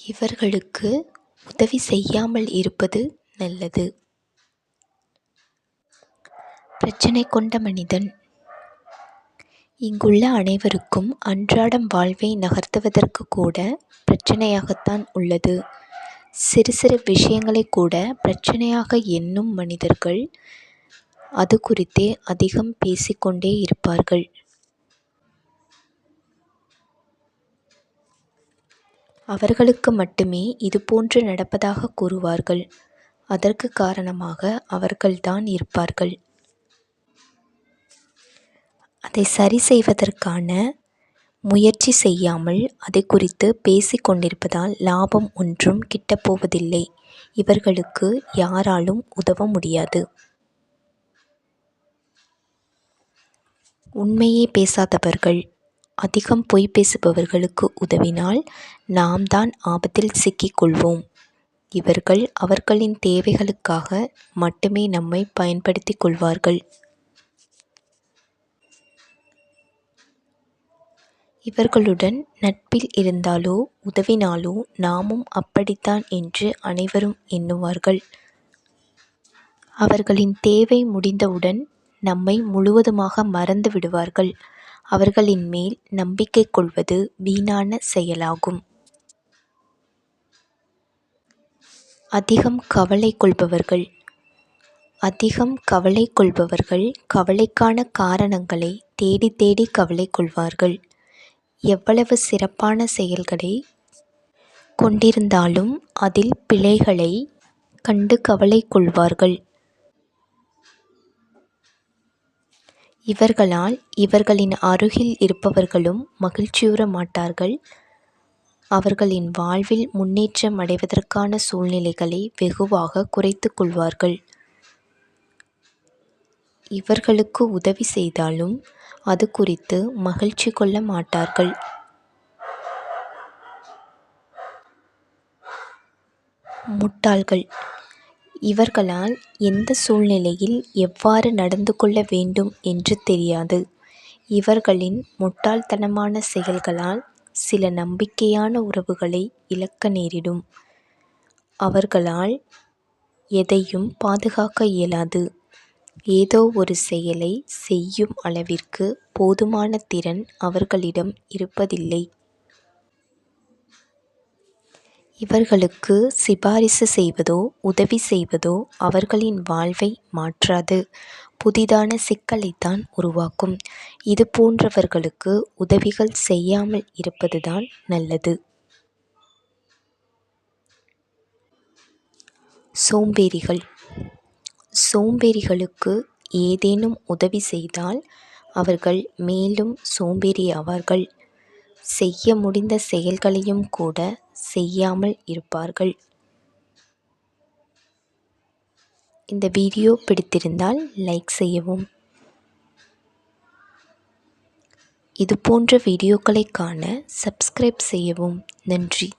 இவர்களுக்கு உதவி செய்யாமல் இருப்பது நல்லது. பிரச்சனை கொண்ட மனிதன். இங்குள்ள அனைவருக்கும் அன்றாடம் வாழ்வை நகர்த்துவதற்கு கூட பிரச்சனையாகத்தான் உள்ளது. சிறு சிறு விஷயங்களை கூட பிரச்சனையாக எண்ணும் மனிதர்கள் அது குறித்தே அதிகம் பேசிக்கொண்டே இருப்பார்கள். அவர்களுக்கு மட்டுமே இதுபோன்று நடப்பதாக கூறுவார்கள். அதற்கு காரணமாக அவர்கள்தான் இருப்பார்கள். அதை சரி செய்வதற்கான முயற்சி செய்யாமல் அதை குறித்து பேசிக் கொண்டிருப்பதால் லாபம் ஒன்றும் கிட்டப்போவதில்லை. இவர்களுக்கு யாராலும் உதவ முடியாது. உண்மையே பேசாதவர்கள், அதிகம் பொய் பேசுபவர்களுக்கு உதவினால் நாம் தான் ஆபத்தில் சிக்கிக் கொள்வோம். இவர்கள் அவர்களின் தேவைகளுக்காக மட்டுமே நம்மை பயன்படுத்திக் கொள்வார்கள். இவர்களுடன் நட்பில் இருந்தாலோ உதவினாலோ நாமும் அப்படித்தான் என்று அனைவரும் எண்ணுவார்கள். அவர்களின் தேவை முடிந்தவுடன் நம்மை முழுவதுமாக மறந்து விடுவார்கள். அவர்களின் மேல் நம்பிக்கை கொள்வது வீணான செயலாகும். அதிகம் கவலை கொள்பவர்கள். கவலைக்கான காரணங்களை தேடி தேடி கவலை கொள்வார்கள். எவ்வளவு சிறப்பான செயல்களை கொண்டிருந்தாலும் அதில் பிழைகளை கண்டு கவலை கொள்வார்கள். இவர்களால் இவர்களின் அருகில் இருப்பவர்களும் மகிழ்ச்சியுற மாட்டார்கள். அவர்களின் வாழ்வில் முன்னேற்றம் அடைவதற்கான சூழ்நிலைகளை வெகுவாக குறைத்துக் கொள்வார்கள். இவர்களுக்கு உதவி செய்தாலும் அது குறித்து மகிழ்ச்சி கொள்ள மாட்டார்கள். முட்டாள்கள். இவர்களால் எந்த சூழ்நிலையில் எவ்வாறு நடந்து கொள்ள வேண்டும் என்று தெரியாது. இவர்களின் முட்டாள்தனமான செயல்களால் சில நம்பிக்கையான உறவுகளை இழக்க நேரிடும். அவர்களால் எதையும் பாதுகாக்க இயலாது. ஏதோ ஒரு செயலை செய்யும் அளவிற்கு போதுமான திறன் அவர்களிடம் இருப்பதில்லை. இவர்களுக்கு சிபாரிசு செய்வதோ உதவி செய்வதோ அவர்களின் வாழ்வை மாற்றாது, புதிதான சிக்கலைத்தான் உருவாக்கும். இது போன்றவர்களுக்கு உதவிகள் செய்யாமல் இருப்பதுதான் நல்லது. சோம்பேறிகள். சோம்பேறிகளுக்கு ஏதேனும் உதவி செய்தால் அவர்கள் மேலும் சோம்பேறியாவார்கள். செய்ய முடிந்த செயல்களையும் கூட செய்யாமல் இருப்பார்கள். இந்த வீடியோ பிடித்திருந்தால் லைக் செய்யவும். இதுபோன்ற வீடியோக்களை காண சப்ஸ்கிரைப் செய்யவும். நன்றி.